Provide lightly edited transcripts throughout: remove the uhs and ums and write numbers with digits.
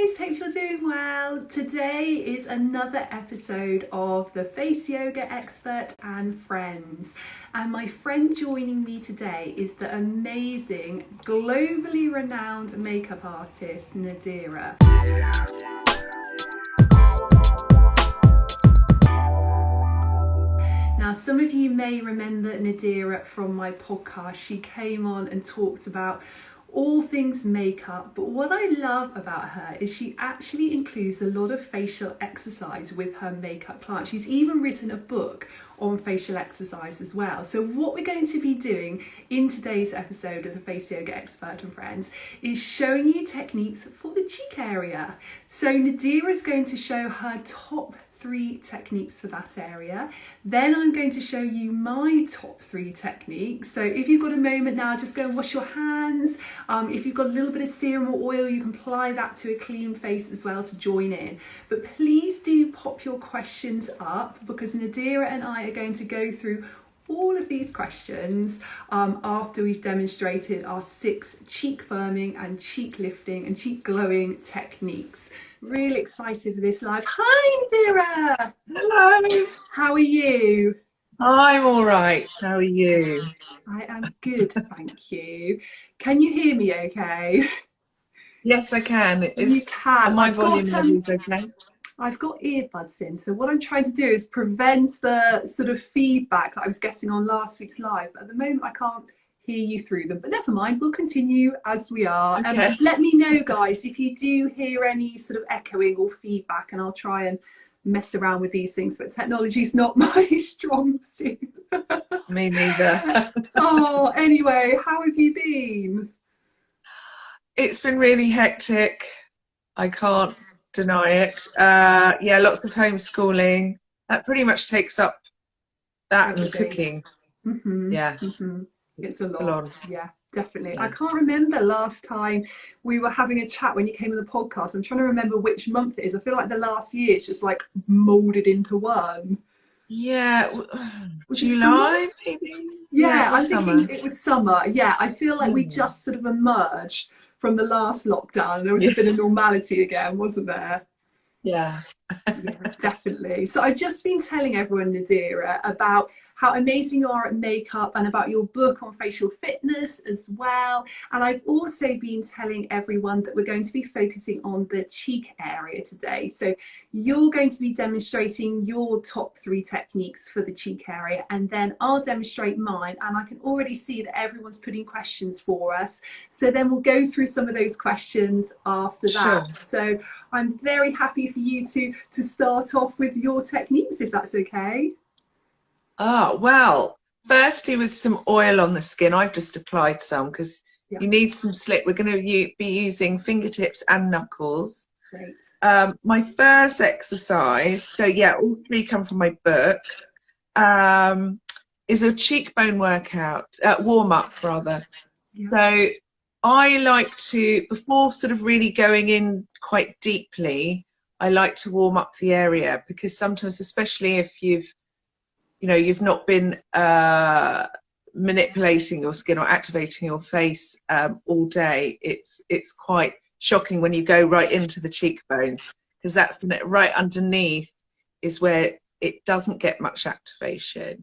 guys, hope you're doing well. Today is another episode of the Face Yoga Expert and Friends. And my friend joining me today is the amazing, globally renowned makeup artist, Nadira. Now, some of you may remember Nadira from my podcast. She came on and talked about all things makeup, but what I love about her is she actually includes a lot of facial exercise with her makeup clients. She's even written a book on facial exercise as well. So what we're going to be doing in today's episode of the Face Yoga Expert and Friends is showing you techniques for the cheek area. So Nadira is going to show her top 3 techniques for that area. Then I'm going to show you my top 3 techniques. So if you've got a moment now, just go and wash your hands. If you've got a little bit of serum or oil, you can apply that to a clean face as well to join in. But please do pop your questions up, because Nadira and I are going to go through all of these questions after we've demonstrated our 6 cheek firming and cheek lifting and cheek glowing techniques. Really excited for this live. Hi Nadira! Hello! How are you? I'm all right. How are you? I am good, thank you. Can you hear me okay? Yes, I can. You Are can. my volume levels okay? I've got earbuds in, so what I'm trying to do is prevent the sort of feedback that I was getting on last week's live. But at the moment, I can't hear you through them. But never mind, we'll continue as we are. Okay. Let me know, guys, if you do hear any sort of echoing or feedback, and I'll try and mess around with these things. But technology's not my strong suit. Me neither. Oh, anyway, how have you been? It's been really hectic. I can't deny it. Yeah, lots of homeschooling. That pretty much takes up that and Everything. cooking. Mm-hmm, Yeah. mm-hmm. It's a Full lot. on. Yeah, definitely. I Yeah. can't remember last time we were having a chat when you came on the podcast. I'm trying to remember which month it is. I feel like the last year it's just like molded into one. Yeah. Was it summer? July, maybe? Yeah, it Yeah, I'm was thinking summer. it was summer. Yeah, I feel like we Yeah. just sort of emerged from the last lockdown. There was a Yeah. bit of normality again, wasn't there? Yeah. Yeah, definitely. So I've just been telling everyone, Nadira, about how amazing you are at makeup and about your book on facial fitness as well. And I've also been telling everyone that we're going to be focusing on the cheek area today. So you're going to be demonstrating your top 3 techniques for the cheek area, and then I'll demonstrate mine. And I can already see that everyone's putting questions for us. So then we'll go through some of those questions after Sure. that. So I'm very happy for you to start off with your techniques, if that's okay. Well, firstly, with some oil on the skin, I've just applied some because Yeah, you need some slip. We're going to be using fingertips and knuckles. great. My first exercise, so yeah, all 3 come from my book, is a cheekbone workout, warm up rather. Yeah. So I like to, before sort of really going in quite deeply, I like to warm up the area, because sometimes, especially if you've not been manipulating your skin or activating your face all day, it's quite shocking when you go right into the cheekbones, because that's right underneath is where it doesn't get much activation,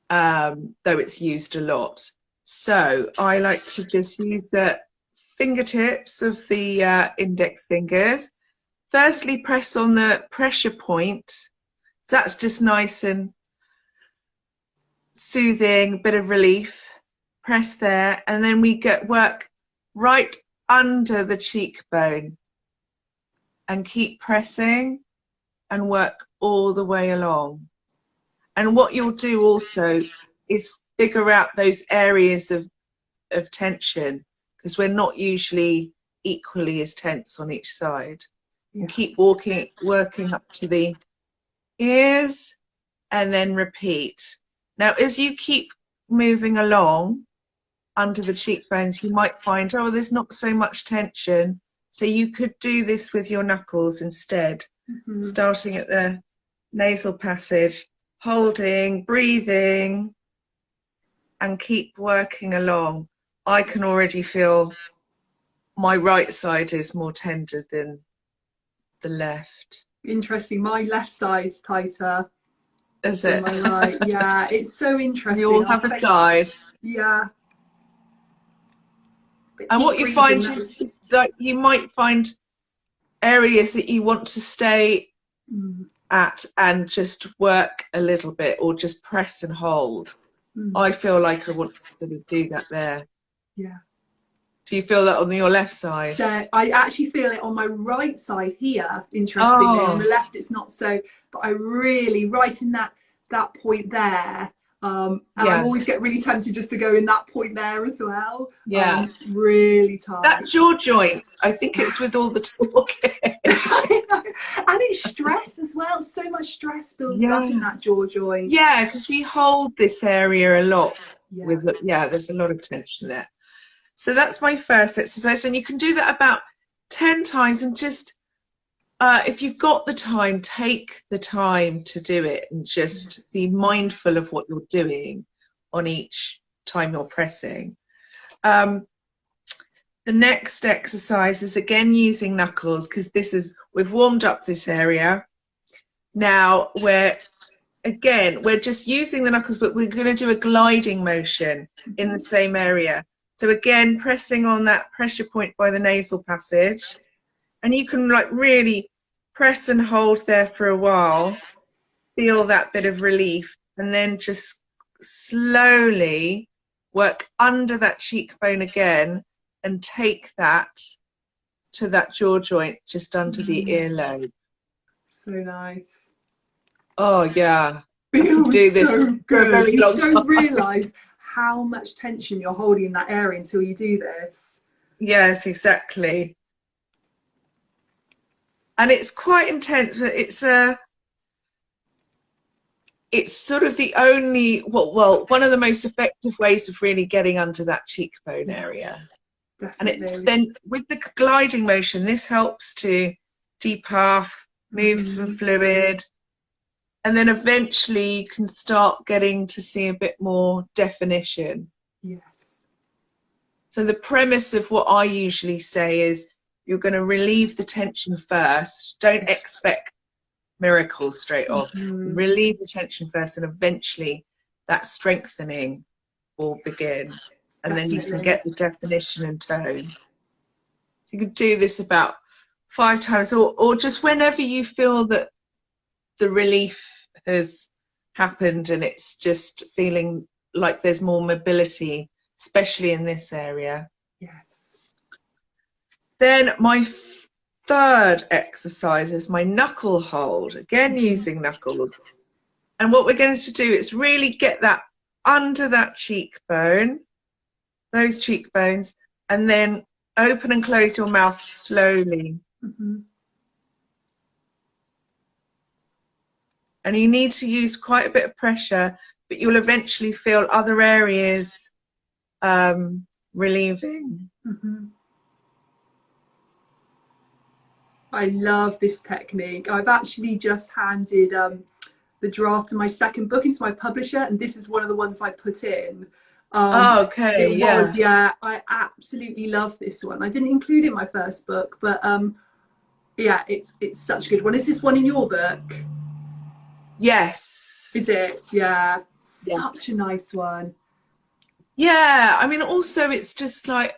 though it's used a lot. So I like to just use the fingertips of the index fingers. Firstly, press on the pressure point. So that's just nice and soothing, bit of relief. Press there, and then we work right under the cheekbone and keep pressing and work all the way along. And what you'll do also is figure out those areas of tension, because we're not usually equally as tense on each side. Yeah. And keep working up to the ears, and then repeat. Now, as you keep moving along under the cheekbones, you might find, oh, there's not so much tension. So you could do this with your knuckles instead, starting at the nasal passage, holding, breathing, and keep working along. I can already feel my right side is more tender than the left. Interesting. My left side's tighter Is than it? my right. Yeah, it's so You interesting. all Our have a face, side. yeah. But And deep what you breathing. find is just like you might find areas that you want to stay at and just work a little bit or just press and hold. I feel like I want to sort of do that there. Yeah. Do you feel that on your left side? So I actually feel it on my right side here, interestingly. On the left it's not so, but I really, right in that point there, and I always get really tempted just to go in that point there as well. Yeah. Really tight. That jaw joint, I think it's with all the talking. And it's stress as well. So much stress builds up in that jaw joint. Yeah, because we hold this area a lot. There's a lot of tension there. So that's my first exercise, and you can do that about 10 times, and just if you've got the time, take the time to do it and just be mindful of what you're doing on each time you're pressing. The next exercise is again using knuckles, because we've warmed up this area. Now we're just using the knuckles, but we're going to do a gliding motion in the same area. So again, pressing on that pressure point by the nasal passage, and you can like really press and hold there for a while, feel that bit of relief, and then just slowly work under that cheekbone again and take that to that jaw joint just under the earlobe. So nice. Oh yeah. Feels do this so for good. a very You long don't time. realise how much tension you're holding in that area until you do this. Yes, exactly. And it's quite intense. It's sort of the only, one of the most effective ways of really getting under that cheekbone area. Definitely. And then with the gliding motion, this helps to depuff, move some fluid, and then eventually you can start getting to see a bit more definition. Yes. So the premise of what I usually say is you're going to relieve the tension first. Don't expect miracles straight off. Relieve the tension first, and eventually that strengthening will begin. And then you can get the definition and tone. You can do this about 5 times, or just whenever you feel that the relief has happened and it's just feeling like there's more mobility, especially in this area. Yes. Then my third exercise is my knuckle hold, again using knuckles. And what we're going to do is really get that under that cheekbone, those cheekbones, and then open and close your mouth slowly. And you need to use quite a bit of pressure, but you'll eventually feel other areas relieving. I love this technique. I've actually just handed the draft of my second book into my publisher, and this is one of the ones I put in. I absolutely love this one. I didn't include it in my first book, but it's such a good one. Is this one in your book? Yes. Is it? Yeah. Such a nice one. Yeah, I mean, also it's just like,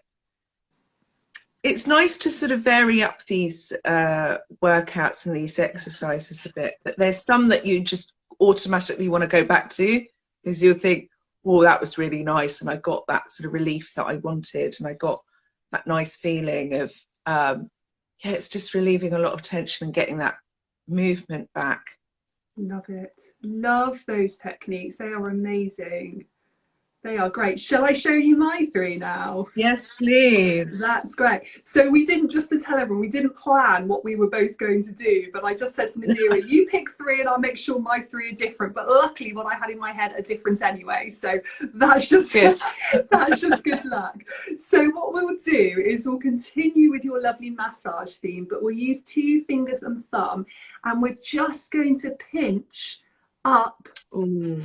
it's nice to sort of vary up these workouts and these exercises a bit, but there's some that you just automatically want to go back to, because you'll think, oh, that was really nice, and I got that sort of relief that I wanted, and I got that nice feeling of, it's just relieving a lot of tension and getting that movement back. Love it. Love those techniques. They are amazing. They are great. Shall I show you my 3 now? Yes, please. That's great. So we didn't, just to tell everyone, we didn't plan what we were both going to do, but I just said to Nadira, you pick 3 and I'll make sure my 3 are different. But luckily what I had in my head are different anyway. So that's just good. That's just good luck. So what we'll do is we'll continue with your lovely massage theme, but we'll use 2 fingers and thumb, and we're just going to pinch up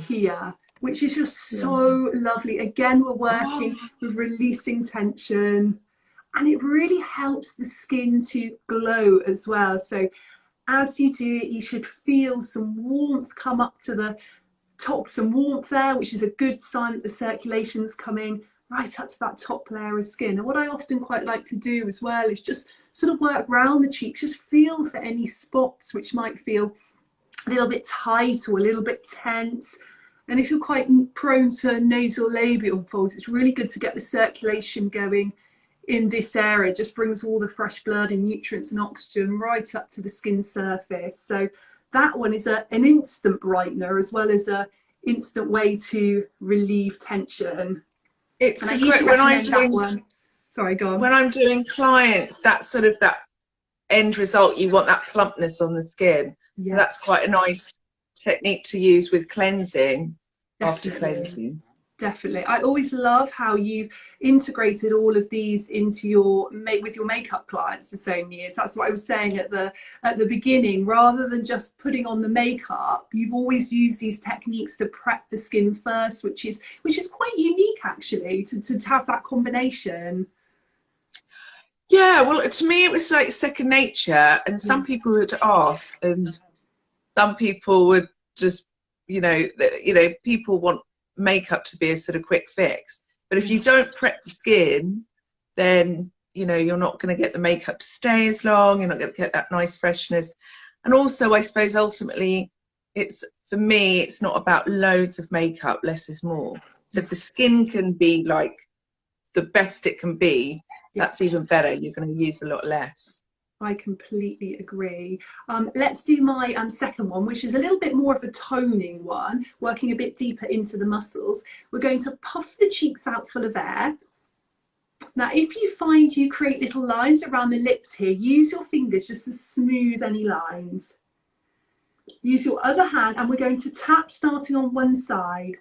here, which is just so lovely. Again, we're working with releasing tension, and it really helps the skin to glow as well. So as you do it, you should feel some warmth come up to the top, some warmth there, which is a good sign that the circulation's coming right up to that top layer of skin. And what I often quite like to do as well is just sort of work around the cheeks, just feel for any spots which might feel a little bit tight or a little bit tense. And if you're quite prone to nasolabial folds, it's really good to get the circulation going in this area. It just brings all the fresh blood and nutrients and oxygen right up to the skin surface. So that one is an instant brightener as well as a instant way to relieve tension. It's and a great when I'm doing that one. Sorry, go on. When I'm doing clients, that's sort of that end result. You want that plumpness on the skin. Yes. So that's quite a nice technique to use with cleansing. Definitely. After cleansing. Definitely. I always love how you've integrated all of these into your with your makeup clients for so many years. That's what I was saying at the beginning. Rather than just putting on the makeup, you've always used these techniques to prep the skin first, which is quite unique actually to have that combination. Yeah, well, to me it was like second nature, and some people would ask, and some people would just, people want makeup to be a sort of quick fix, but if you don't prep the skin, then you're not going to get the makeup to stay as long. You're not going to get that nice freshness. And also, I suppose ultimately, for me it's not about loads of makeup. Less is more. So if the skin can be like the best it can be, that's even better. You're going to use a lot less. I completely agree. Let's do my second one, which is a little bit more of a toning one, working a bit deeper into the muscles. We're going to puff the cheeks out full of air. Now, if you find you create little lines around the lips here, use your fingers just to smooth any lines. Use your other hand, and we're going to tap starting on one side.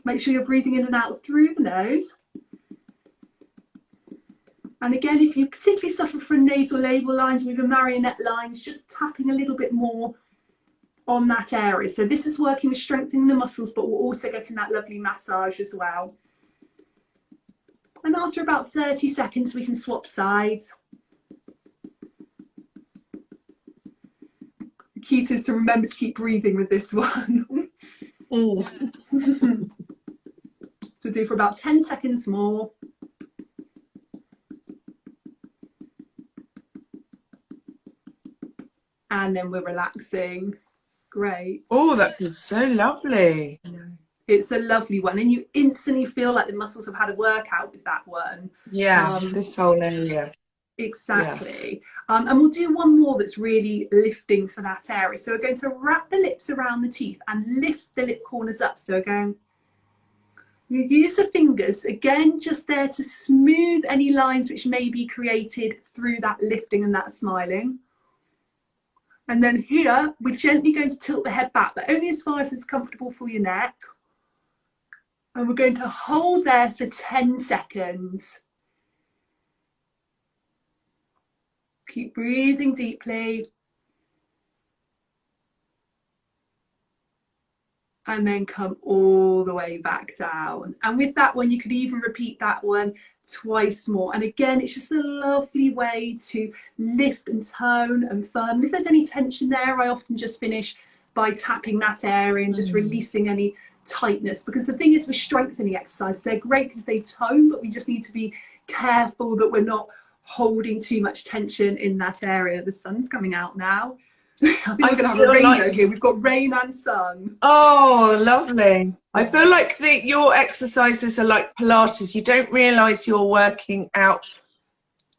Make sure you're breathing in and out through the nose. And again, if you particularly suffer from nasolabial lines or even marionette lines, just tapping a little bit more on that area. So this is working with strengthening the muscles, but we're also getting that lovely massage as well. And after about 30 seconds, we can swap sides. The key is to remember to keep breathing with this one. So do for about 10 seconds more. And then we're relaxing. Great. Oh, that feels so lovely. I know. It's a lovely one, and you instantly feel like the muscles have had a workout with that one. Yeah, this whole area. Exactly. Yeah. And we'll do one more that's really lifting for that area. So we're going to wrap the lips around the teeth and lift the lip corners up. So again, you use the fingers, again, just there to smooth any lines which may be created through that lifting and that smiling. And then here, we're gently going to tilt the head back, but only as far as it's comfortable for your neck. And we're going to hold there for 10 seconds. Keep breathing deeply. And then come all the way back down. And with that one, you could even repeat that one twice more. And again, it's just a lovely way to lift and tone and firm. And if there's any tension there, I often just finish by tapping that area and just releasing any tightness. Because the thing is with strengthening exercises, they're great because they tone, but we just need to be careful that we're not holding too much tension in that area. The sun's coming out now. I think we're going to have a rainbow here. We've got rain and sun. Oh, lovely. I feel like your exercises are like Pilates. You don't realise you're working out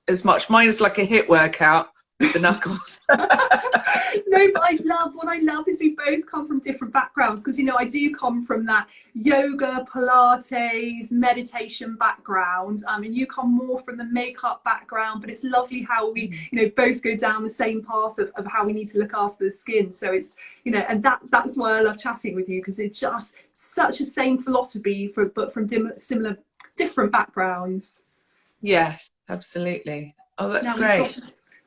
as much. Mine is like a HIIT workout with the knuckles. No, but what I love is we both come from different backgrounds, because I do come from that yoga, Pilates, meditation background, and you come more from the makeup background, but it's lovely how we both go down the same path of how we need to look after the skin. So it's and that's why I love chatting with you, because it's just such a same philosophy but from different backgrounds. Yes, absolutely. Oh, that's great.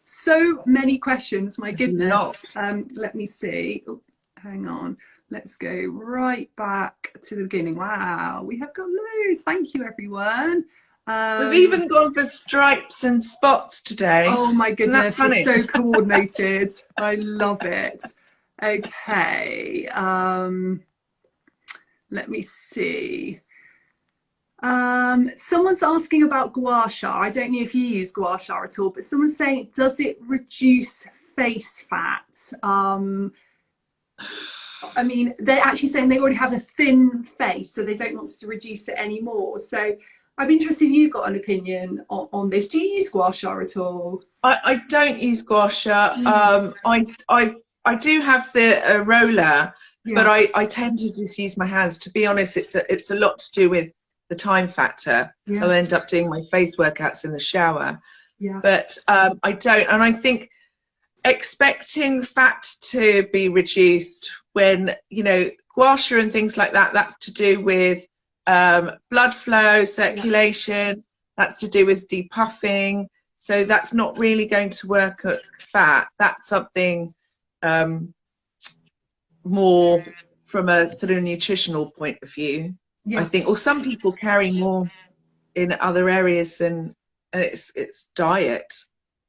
So many questions, my goodness. Let me see. Oh, hang on. Let's go right back to the beginning. Wow, we have got loads. Thank you, everyone. We've even gone for stripes and spots today. Oh my Isn't that goodness, we're funny? so coordinated. I love it. Okay, let me see. Someone's asking about gua sha. I don't know if you use gua sha at all, but someone's saying, does it reduce face fat? I mean, they're actually saying they already have a thin face, so they don't want to reduce it anymore. So I'm interested if you've got an opinion on this. Do you use gua sha at all? I don't use gua sha. I do have the roller, but Yeah, I tend to just use my hands. To be honest, it's a lot to do with the time factor. So yeah, I'll end up doing my face workouts in the shower. yeah, But I don't, and I think expecting fat to be reduced when, you know, gua sha and things like that, that's to do with blood flow, circulation, that's to do with depuffing. So that's not really going to work at fat. That's something more from a sort of nutritional point of view, I yeah. think. Or some people carry more in other areas than it's diet,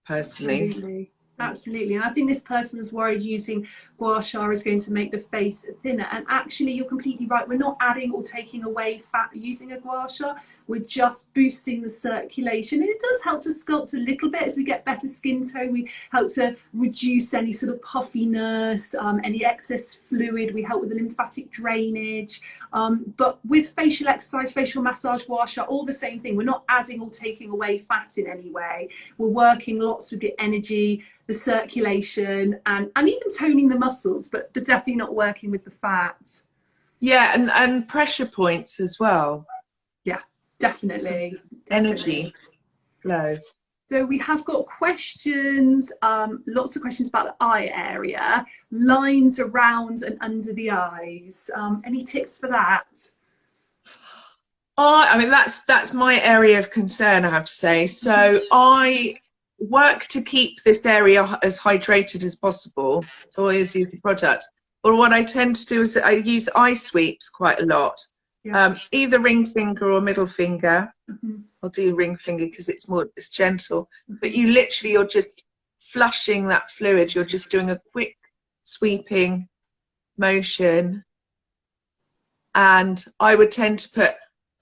personally. Absolutely. Absolutely. And I think this person was worried using gua sha is going to make the face thinner. And actually, you're completely right. We're not adding or taking away fat using a gua sha. We're just boosting the circulation. And it does help to sculpt a little bit as we get better skin tone. We help to reduce any sort of puffiness, any excess fluid. We help with the lymphatic drainage. But with facial exercise, facial massage, gua sha, all the same thing. We're not adding or taking away fat in any way. We're working lots with the energy, the circulation, and even toning the muscles, but definitely not working with the fat. Yeah, and pressure points as well. Yeah, Some definitely. energy flow. So we have got questions, lots of questions about the eye area, lines around and under the eyes. Any tips for that? I mean, that's my area of concern, I have to say. So I work to keep this area as hydrated as possible. So I always use a product. But what I tend to do is I use eye sweeps quite a lot. Yeah. Either ring finger or middle finger. Mm-hmm. I'll do ring finger because it's gentle. But you're just flushing that fluid. You're just doing a quick sweeping motion. And I would tend to put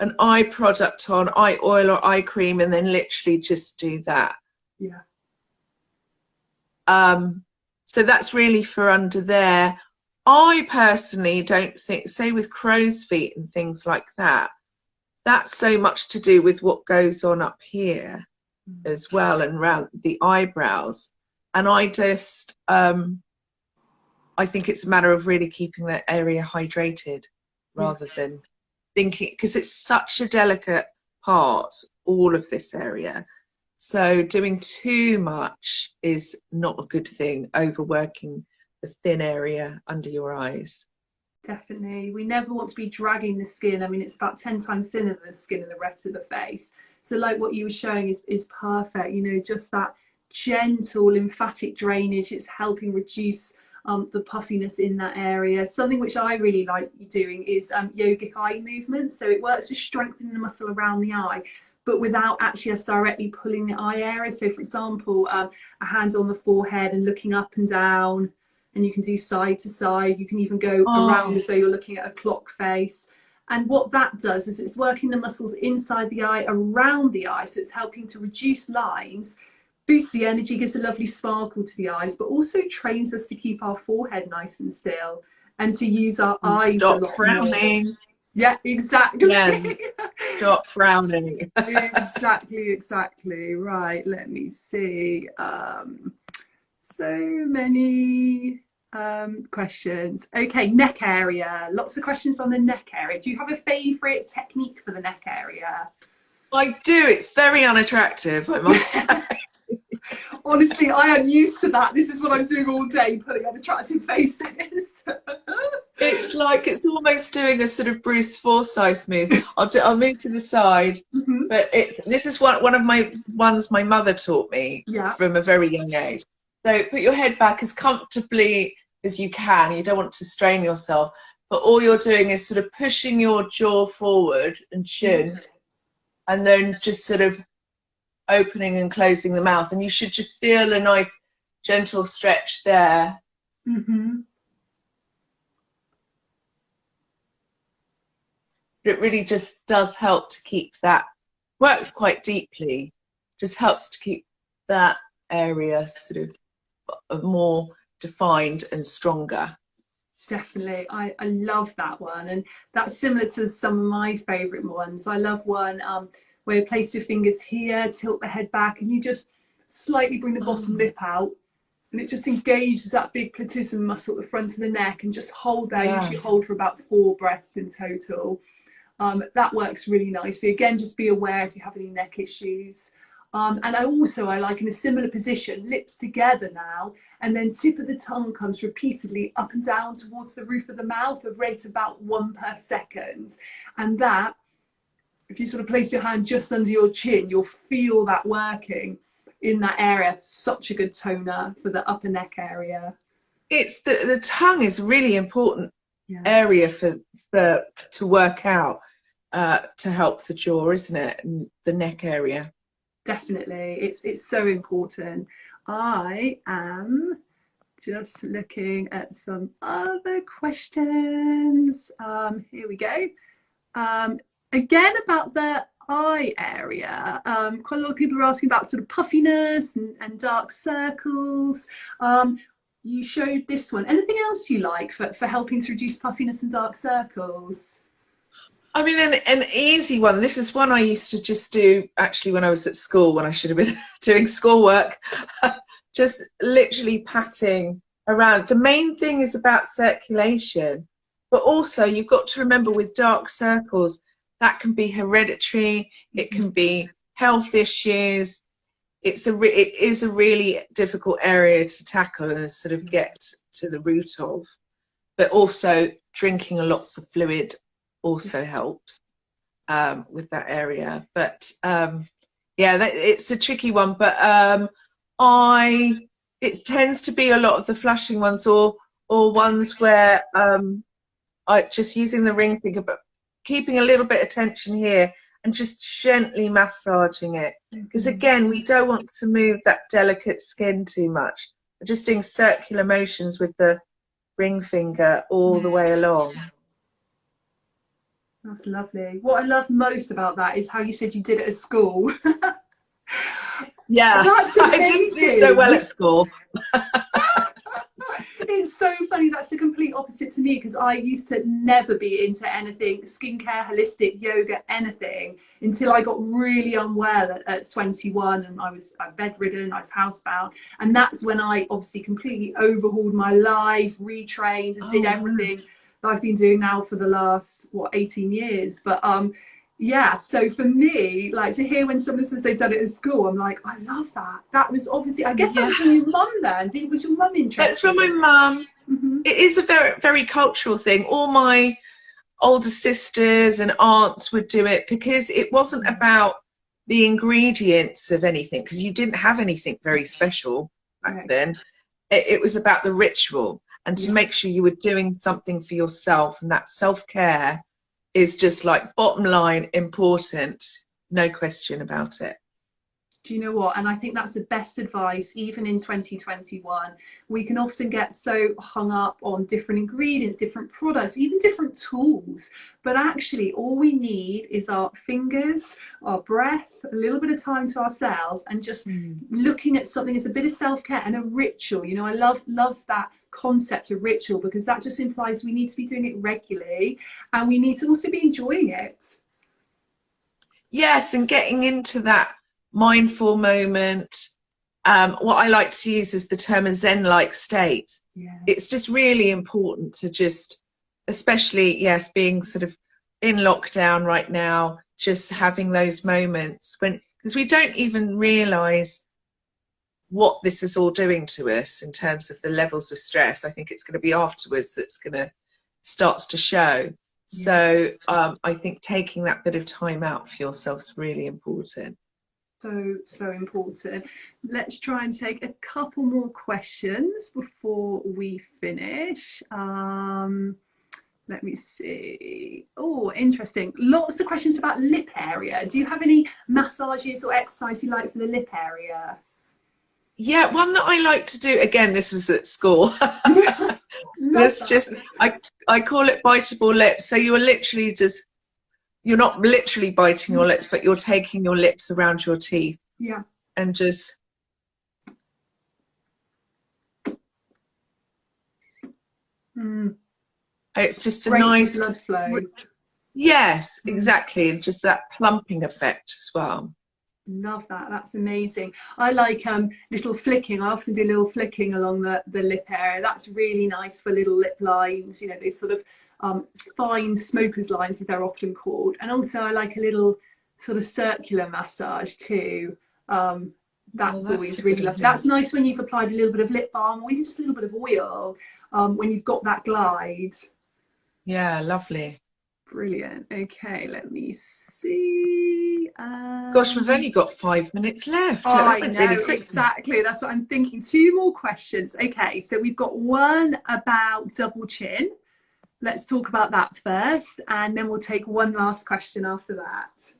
an eye product on, eye oil or eye cream, and then literally just do that. Yeah. So that's really for under there. I personally don't think, say with crow's feet and things like that, that's so much to do with what goes on up here as well and around the eyebrows. And I just, I think it's a matter of really keeping that area hydrated rather than thinking, because it's such a delicate part, all of this area. So doing too much is not a good thing, overworking the thin area under your eyes. Definitely. We never want to be dragging the skin. I mean, it's about 10 times thinner than the skin in the rest of the face. So like what you were showing is perfect, you know, just that gentle lymphatic drainage. It's helping reduce the puffiness in that area. Something which I really like doing is yogic eye movements. So it works with strengthening the muscle around the eye, but without actually us directly pulling the eye area. So for example, a hand on the forehead and looking up and down, and you can do side to side. You can even go around as though you're looking at a clock face. And what that does is it's working the muscles inside the eye, around the eye. So it's helping to reduce lines, boosts the energy, gives a lovely sparkle to the eyes, but also trains us to keep our forehead nice and still and to use our eyes a Stop lot frowning. more. Yeah, exactly. Yeah, stop frowning. Exactly. Right, let me see. So many questions. Okay, neck area. Lots of questions on the neck area. Do you have a favourite technique for the neck area? I do. It's very unattractive, I must say. Honestly, I am used to that. This is what I'm doing all day, putting on attractive faces. It's like it's almost doing a sort of Bruce Forsyth move. I'll move to the side, but this is one of my ones my mother taught me from a very young age. So put your head back as comfortably as you can. You don't want to strain yourself, but all you're doing is sort of pushing your jaw forward and chin, and then just sort of opening and closing the mouth, and you should just feel a nice gentle stretch there. Mm-hmm. It really just does help to keep that, works quite deeply, just helps to keep that area sort of more defined and stronger. Definitely. I love that one. And that's similar to some of my favourite ones. I love one where you place your fingers here, tilt the head back, and you just slightly bring the bottom lip out. And it just engages that big platysma muscle at the front of the neck, and just hold there. Yeah. Usually hold for about 4 breaths in total. That works really nicely. Again, just be aware if you have any neck issues. And I like in a similar position, lips together now, and then tip of the tongue comes repeatedly up and down towards the roof of the mouth at a rate of about 1 per second. And that, if you sort of place your hand just under your chin, you'll feel that working in that area. Such a good toner for the upper neck area. It's the tongue is a really important Yeah. area for to work out to help the jaw, isn't it? And the neck area. Definitely, it's so important. I am just looking at some other questions. Here we go. Again, about the eye area. Quite a lot of people are asking about sort of puffiness and dark circles. You showed this one. Anything else you like for helping to reduce puffiness and dark circles? I mean, an easy one. This is one I used to just do actually when I was at school, when I should have been doing schoolwork. Just literally patting around. The main thing is about circulation, but also you've got to remember with dark circles, that can be hereditary, it can be health issues. It is a really difficult area to tackle and sort of get to the root of. But also drinking lots of fluid also helps with that area. But yeah, it's a tricky one. But it tends to be a lot of the flushing ones, or ones where I just using the ring finger, but keeping a little bit of tension here and just gently massaging it. Because again, we don't want to move that delicate skin too much. We're just doing circular motions with the ring finger all the way along. That's lovely. What I love most about that is how you said you did it at school. Yeah, That's I didn't do so well at school. It's so funny. That's the complete opposite to me, because I used to never be into anything skincare, holistic, yoga, anything until I got really unwell at 21, and I was bedridden, I was housebound, and that's when I obviously completely overhauled my life, retrained, and did everything that I've been doing now for the last 18 years. But yeah, so for me, like, to hear when someone says they've done it at school, I'm like, I love that. That was obviously, I guess that was from your mum then. Was your mum interested? That's from my mum. It is a very, very cultural thing. All my older sisters and aunts would do it because it wasn't about the ingredients of anything, because you didn't have anything very special back then. It was about the ritual, and to make sure you were doing something for yourself, and that self-care is just like bottom line important, no question about it. Do you know what? And I think that's the best advice, even in 2021. We can often get so hung up on different ingredients, different products, even different tools. But actually, all we need is our fingers, our breath, a little bit of time to ourselves, and just looking at something as a bit of self-care and a ritual. You know, I love that concept of ritual, because that just implies we need to be doing it regularly, and we need to also be enjoying it. Yes, and getting into that mindful moment. What I like to use is the term a Zen-like state. It's just really important to just, especially, yes, being sort of in lockdown right now, just having those moments when, because we don't even realize what this is all doing to us in terms of the levels of stress. I think it's going to be afterwards that's going to starts to show. So I think taking that bit of time out for yourself is really important. So important. Let's try and take a couple more questions before we finish. Let me see. Oh, interesting. Lots of questions about lip area. Do you have any massages or exercise you like for the lip area? Yeah, one that I like to do, again, this was at school. Love It's that. just, I call it biteable lips. So you're literally just, you're not literally biting your lips, but you're taking your lips around your teeth Yeah. and just, Mm. it's just a Great for nice, blood flow. yes, Mm. exactly. And just that plumping effect as well. Love that. That's amazing. I like little flicking. I often do little flicking along the lip area. That's really nice for little lip lines, you know, these sort of fine smoker's lines as they're often called. And also I like a little sort of circular massage too. Well, That's that's always a good really lovely. idea. That's nice when you've applied a little bit of lip balm or even just a little bit of oil when you've got that glide. Yeah, lovely. Brilliant. Okay, let me see. Gosh, we've only got 5 minutes left. That I went know really quickly. exactly. That's what I'm thinking. Two more questions. Okay, so we've got one about double chin. Let's talk about that first, and then we'll take one last question after that.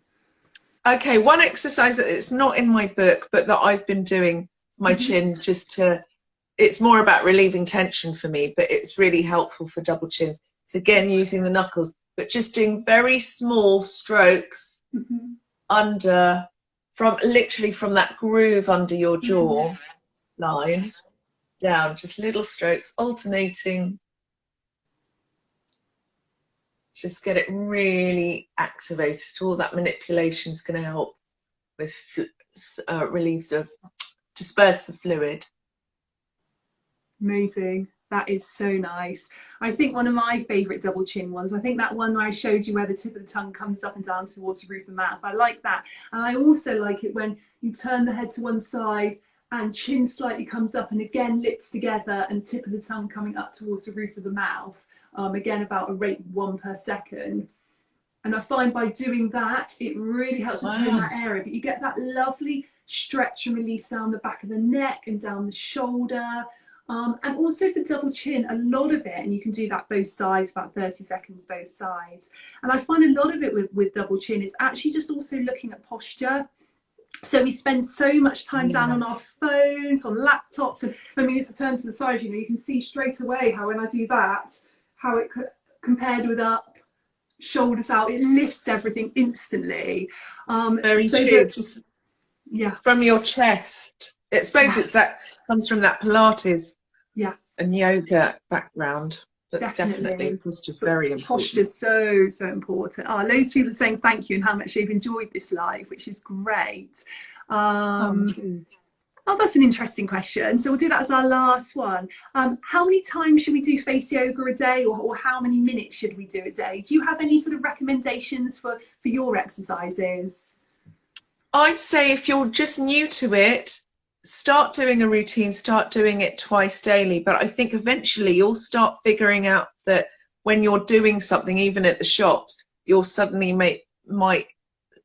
Okay, one exercise that it's not in my book, but that I've been doing my Mhm. chin just to, it's more about relieving tension for me, but it's really helpful for double chins. So again, using the knuckles, but just doing very small strokes Mhm. under, from literally from that groove under your Mhm. jaw line down, just little strokes alternating. Just get it really activated. All that manipulation is going to help with relieves of disperse the fluid. Amazing. That is so nice. I think one of my favourite double chin ones, I think that one where I showed you where the tip of the tongue comes up and down towards the roof of the mouth. I like that. And I also like it when you turn the head to one side and chin slightly comes up and again lips together and tip of the tongue coming up towards the roof of the mouth. Again, about a rate 1 per second. And I find by doing that, it really helps to tone Wow. that area. But you get that lovely stretch and release down the back of the neck and down the shoulder. And also for double chin, a lot of it, and you can do that both sides, about 30 seconds both sides. And I find a lot of it with double chin is actually just also looking at posture. So we spend so much time down Yeah. on our phones, on laptops. And I mean, if I turn to the side, you know, you can see straight away how when I do that, how it compared with up, shoulders out, it lifts everything instantly. Very So true. that, Just yeah, from your chest. I suppose yeah, it's that comes from that Pilates yeah, and yoga background, but definitely definitely. posture's But very important. posture's so important. Oh, loads of people are saying thank you and how much they've enjoyed this live, which is great. Oh, Um, good. oh, that's an interesting question. So we'll do that as our last one. How many times should we do face yoga a day, or how many minutes should we do a day? Do you have any sort of recommendations for your exercises? I'd say if you're just new to it, start doing a routine, start doing it twice daily. But I think eventually you'll start figuring out that when you're doing something, even at the shops, you'll suddenly might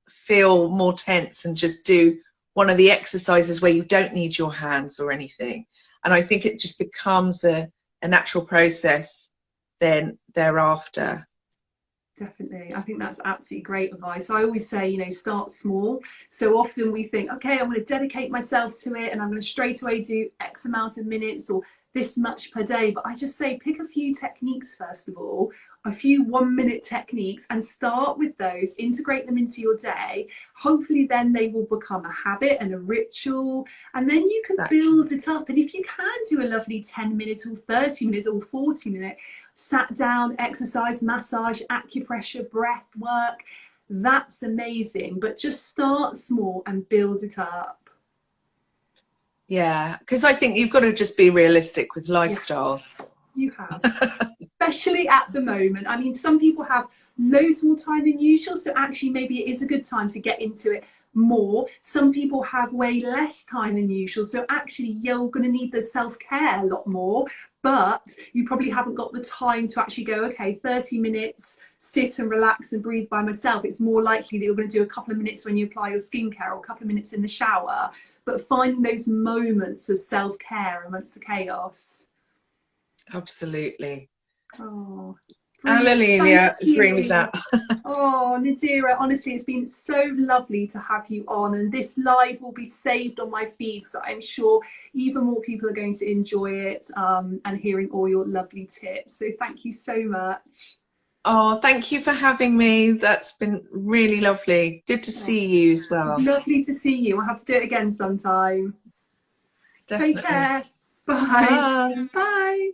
feel more tense and just do one of the exercises where you don't need your hands or anything. And I think it just becomes a natural process then thereafter. Definitely. I think that's absolutely great advice. I always say, you know, start small. So often we think, okay, I'm going to dedicate myself to it and I'm going to straight away do X amount of minutes or this much per day. But I just say, pick a few techniques, first of all, a few 1 minute techniques and start with those, integrate them into your day. Hopefully, then they will become a habit and a ritual. And then you can Exactly. build it up. And if you can do a lovely 10 minutes or 30 minutes or 40 minute sat down exercise, massage, acupressure, breath work, that's amazing. But just start small and build it up. Yeah, because I think you've got to just be realistic with Yeah, lifestyle. you have. Especially at the moment. I mean, some people have loads more time than usual, so actually, maybe it is a good time to get into it more. Some people have way less time than usual, so actually, you're going to need the self care a lot more, but you probably haven't got the time to actually go, okay, 30 minutes, sit and relax and breathe by myself. It's more likely that you're going to do a couple of minutes when you apply your skincare or a couple of minutes in the shower, but finding those moments of self care amongst the chaos. Absolutely. Oh, And Brilliant. Thank Amelia, agree with you. that. Oh, Nadira, honestly, it's been so lovely to have you on, and this live will be saved on my feed, so I'm sure even more people are going to enjoy it, and hearing all your lovely tips. So thank you so much. Oh, thank you for having me. That's been really lovely. Good to Oh, see you as well. lovely to see you. I'll have to do it again sometime. Take Definitely. care. Bye. Bye. Bye.